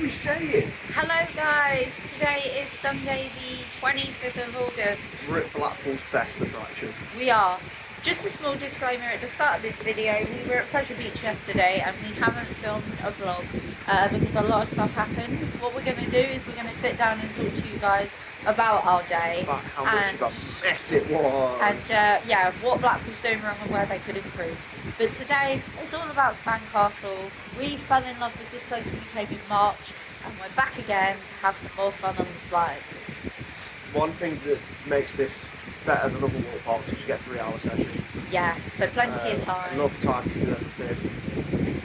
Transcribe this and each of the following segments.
we saying? Hello guys, today is Sunday the 25th of August. We're at Blackpool's best attraction. We are. Just a small disclaimer at the start of this video, we were at Pleasure Beach yesterday and we haven't filmed a vlog because a lot of stuff happened. What we're going to do is we're going to sit down and talk to you guys about our day. About how much of a mess it was. And yeah, what Blackpool's doing wrong and where they could improve. But today, it's all about Sandcastle. We fell in love with this place when we came in March and we're back again to have some more fun on the slides. One thing that makes this better than other water parks is you get 3 hour session. Yeah, so plenty of time. Enough time to do everything.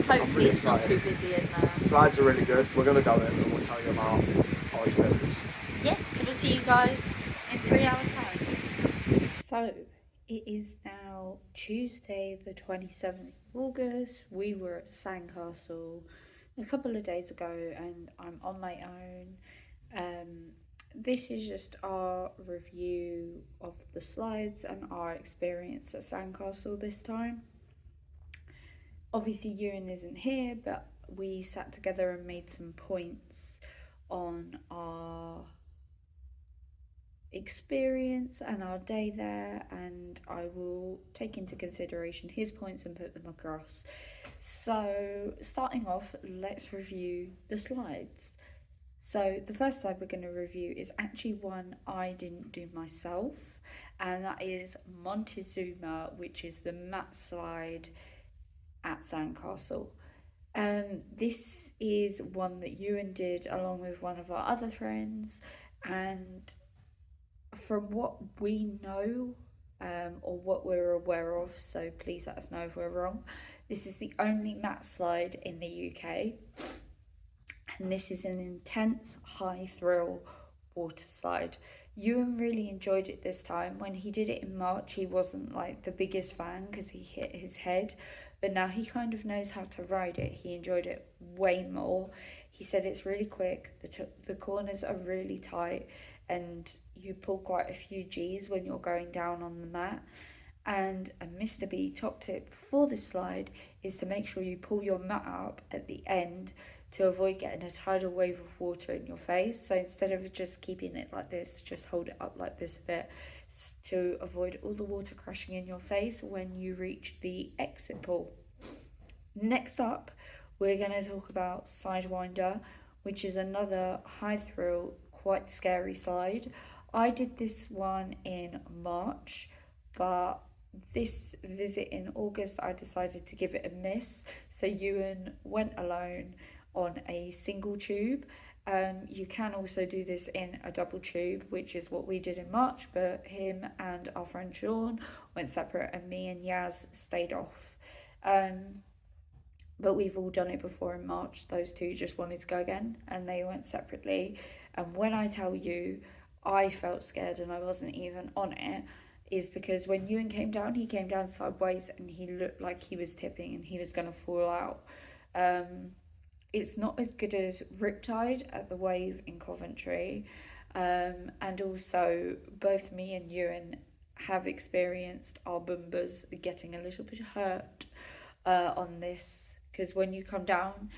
Hopefully it's not too busy in there. Slides are really good. We're going to go in and we'll tell you about our experience. Yeah, so we'll see you guys in 3 hours time. So, it is now Tuesday the 27th of August. We were at Sandcastle a couple of days ago and I'm on my own. This is just our review of the slides and our experience at Sandcastle this time. Obviously Ewan isn't here, but we sat together and made some points on our experience and our day there, and I will take into consideration his points and put them across. So starting off, let's review the slides. So the first slide we're going to review is actually one I didn't do myself, and that is Mont, Zuma, which is the mat slide at Sandcastle. This is one that Ewan did along with one of our other friends, and from what we know or what we're aware of, so please let us know if we're wrong, this is the only mat slide in the UK. And this is an intense, high thrill water slide. Ewan really enjoyed it this time. When he did it in March, he wasn't like the biggest fan because he hit his head, but now he kind of knows how to ride it. He enjoyed it way more. He said it's really quick, the corners are really tight, and you pull quite a few G's when you're going down on the mat. And a Mr. B top tip for this slide is to make sure you pull your mat up at the end to avoid getting a tidal wave of water in your face. So instead of just keeping it like this, just hold it up like this a bit to avoid all the water crashing in your face when you reach the exit pool. Next up, we're going to talk about Sidewinder, which is another high thrill, quite scary slide. I did this one in March, but this visit in August I decided to give it a miss. So Ewan went alone on a single tube. You can also do this in a double tube, which is what we did in March, but him and our friend Sean went separate and me and Yaz stayed off. But we've all done it before in March. Those two just wanted to go again and they went separately. And when I tell you I felt scared and I wasn't even on it, is because when Ewan came down, he came down sideways and he looked like he was tipping and he was going to fall out. It's not as good as Riptide at the Wave in Coventry, and also both me and Ewan have experienced our bumbers getting a little bit hurt on this, because when you come down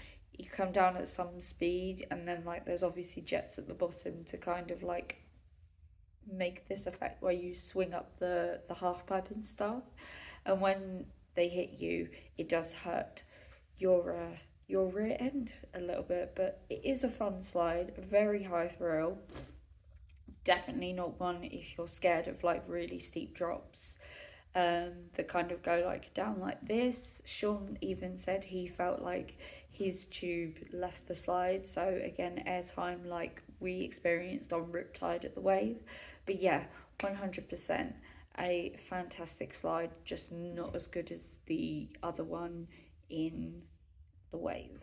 at some speed and then like there's obviously jets at the bottom to kind of like make this effect where you swing up the half pipe and stuff, and when they hit you it does hurt your rear end a little bit. But it is a fun slide, very high thrill, definitely not one if you're scared of like really steep drops that kind of go like down like this. Sean even said he felt like his tube left the slide, so again airtime like we experienced on Riptide at the Wave. But yeah, 100% a fantastic slide, just not as good as the other one in the Wave.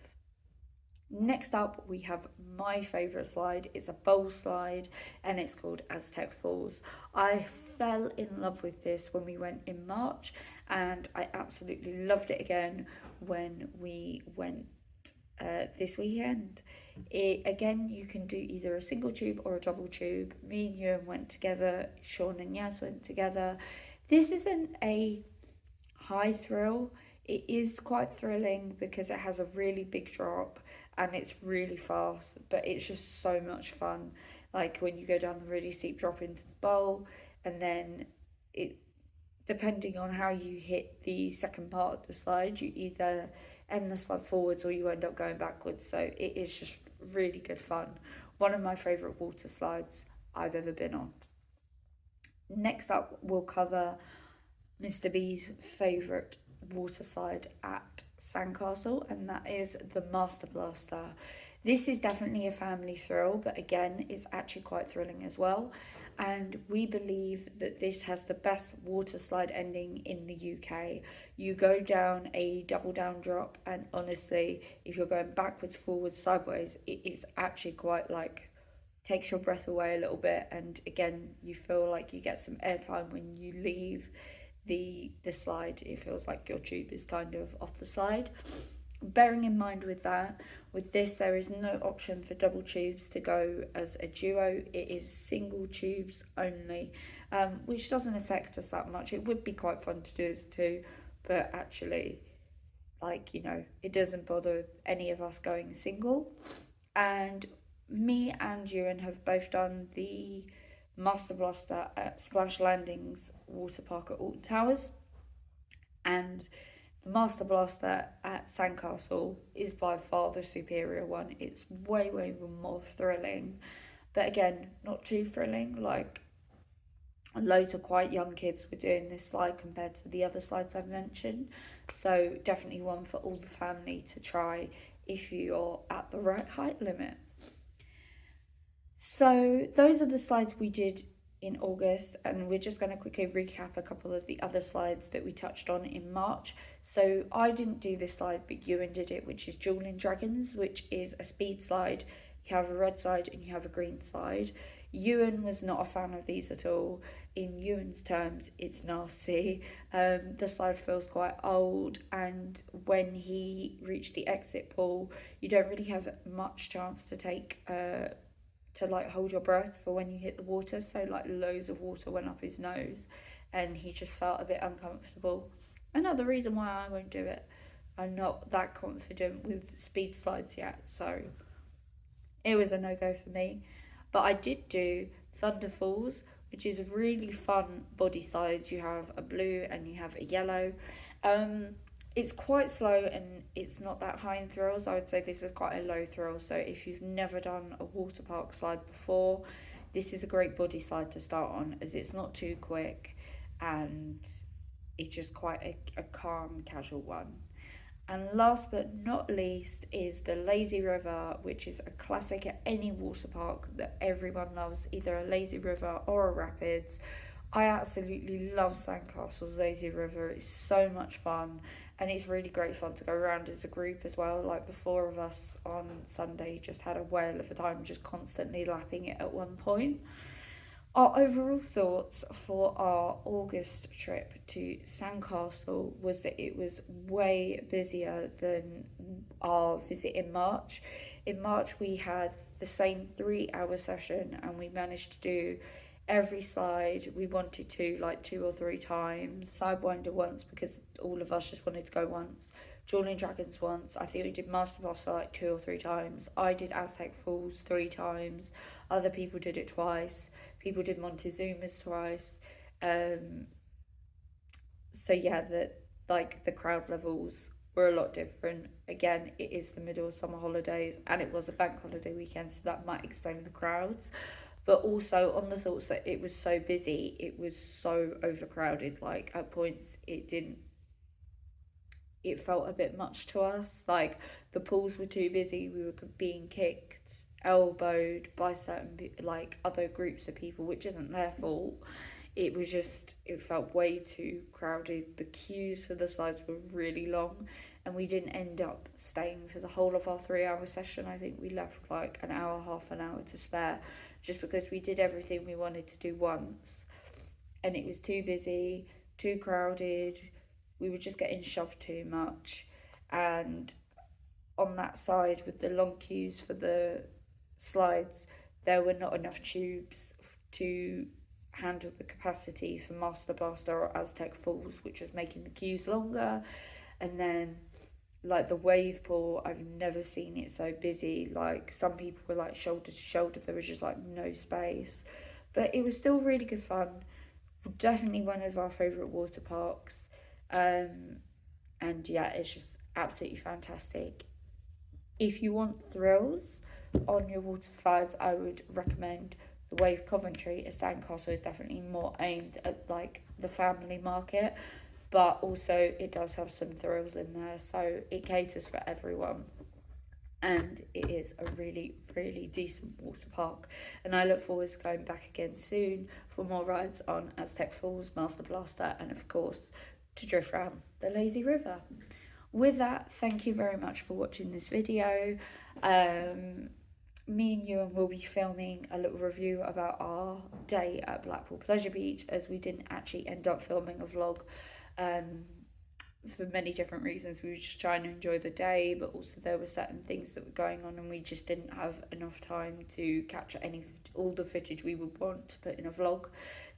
Next up we have my favourite slide. It's a bowl slide and it's called Aztec Falls. I fell in love with this when we went in March and I absolutely loved it again when we went this weekend. Again, you can do either a single tube or a double tube. Me and Ewan went together, Sean and Yaz went together. This isn't a high thrill, It is quite thrilling because it has a really big drop and it's really fast, but it's just so much fun. Like when you go down the really steep drop into the bowl, and then it, depending on how you hit the second part of the slide, you either end the slide forwards or you end up going backwards. So it is just really good fun. One of my favourite water slides I've ever been on. Next up, we'll cover Mr. B's favourite water slide at Sandcastle, and that is the Master Blaster. This is definitely a family thrill, but again, it's actually quite thrilling as well. And we believe that this has the best water slide ending in the UK. You go down a double down drop, and honestly, if you're going backwards, forwards, sideways, it is actually quite like takes your breath away a little bit. And again, you feel like you get some airtime when you leave the slide. It feels like your tube is kind of off the slide. Bearing in mind with this there is no option for double tubes to go as a duo. It is single tubes only, which doesn't affect us that much. It would be quite fun to do as two, but actually, like, you know, it doesn't bother any of us going single. And me and Ewan have both done the Master Blaster at Splash Landings Water Park at Alton Towers, and the Master Blaster at Sandcastle is by far the superior one. It's way more thrilling, but again, not too thrilling. Like, loads of quite young kids were doing this slide compared to the other slides I've mentioned, so definitely one for all the family to try if you're at the right height limit. So those are the slides we did in August, and we're just going to quickly recap a couple of the other slides that we touched on in March. So I didn't do this slide, but Ewan did it, which is Dueling Dragons, which is a speed slide. You have a red side and you have a green side. Ewan was not a fan of these at all. In Ewan's terms, it's nasty. The slide feels quite old, and when he reached the exit pool, you don't really have much chance to take to like hold your breath for when you hit the water. So like loads of water went up his nose, and he just felt a bit uncomfortable. Another reason why I won't do it. I'm not that confident with speed slides yet, so it was a no-go for me. But I did do Thunder Falls, which is really fun body slides. You have a blue and you have a yellow. It's quite slow and it's not that high in thrills. I would say this is quite a low thrill. So if you've never done a water park slide before, this is a great body slide to start on, as it's not too quick and it's just quite a calm, casual one. And last but not least is the Lazy River, which is a classic at any water park that everyone loves, either a lazy river or a rapids. I absolutely love Sandcastle's Lazy River. It's so much fun, and it's really great fun to go around as a group as well. Like the four of us on Sunday just had a whale of a time just constantly lapping it at one point. Our overall thoughts for our August trip to Sandcastle was that it was way busier than our visit in March. In March we had the same 3-hour session and we managed to do every slide we wanted to, like 2 or 3 times. Sidewinder once because all of us just wanted to go once. Dueling Dragons once. I think we did Master Blaster like 2 or 3 times. I did Aztec Falls 3 times. Other people did it twice. People did Montezuma's twice. So yeah, the crowd levels were a lot different. Again, it is the middle of summer holidays and it was a bank holiday weekend, so that might explain the crowds. But also on the thoughts that it was so busy, it was so overcrowded. Like at points it felt a bit much to us. Like the pools were too busy, we were being kicked, elbowed by certain like other groups of people, which isn't their fault. It was just, it felt way too crowded. The queues for the slides were really long and we didn't end up staying for the whole of our 3-hour session. I think we left like an hour, half an hour to spare, just because we did everything we wanted to do once and it was too busy, too crowded. We were just getting shoved too much, and on that side with the long queues for the slides, there were not enough tubes to handle the capacity for Master Blaster or Aztec Falls, which was making the queues longer. And then like the wave pool, I've never seen it so busy. Like some people were like shoulder to shoulder, there was just like no space, but it was still really good fun. Definitely one of our favourite water parks. And yeah, it's just absolutely fantastic. If you want thrills on your water slides, I would recommend the Wave Coventry. A Sandcastle is definitely more aimed at like the family market, but also it does have some thrills in there, so it caters for everyone. And it is a really, really decent water park. And I look forward to going back again soon for more rides on Aztec Falls, Master Blaster, and of course to drift around the lazy river. With that, thank you very much for watching this video. Me and Ewan will be filming a little review about our day at Blackpool Pleasure Beach, as we didn't actually end up filming a vlog for many different reasons. We were just trying to enjoy the day, but also there were certain things that were going on and we just didn't have enough time to capture all the footage we would want to put in a vlog.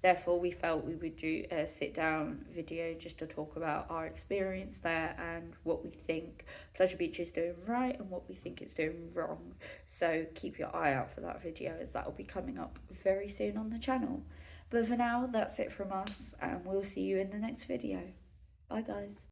Therefore, we felt we would do a sit down video just to talk about our experience there and what we think Pleasure Beach is doing right and what we think it's doing wrong. So keep your eye out for that video, as that will be coming up very soon on the channel. But for now, that's it from us, and we'll see you in the next video. Bye guys.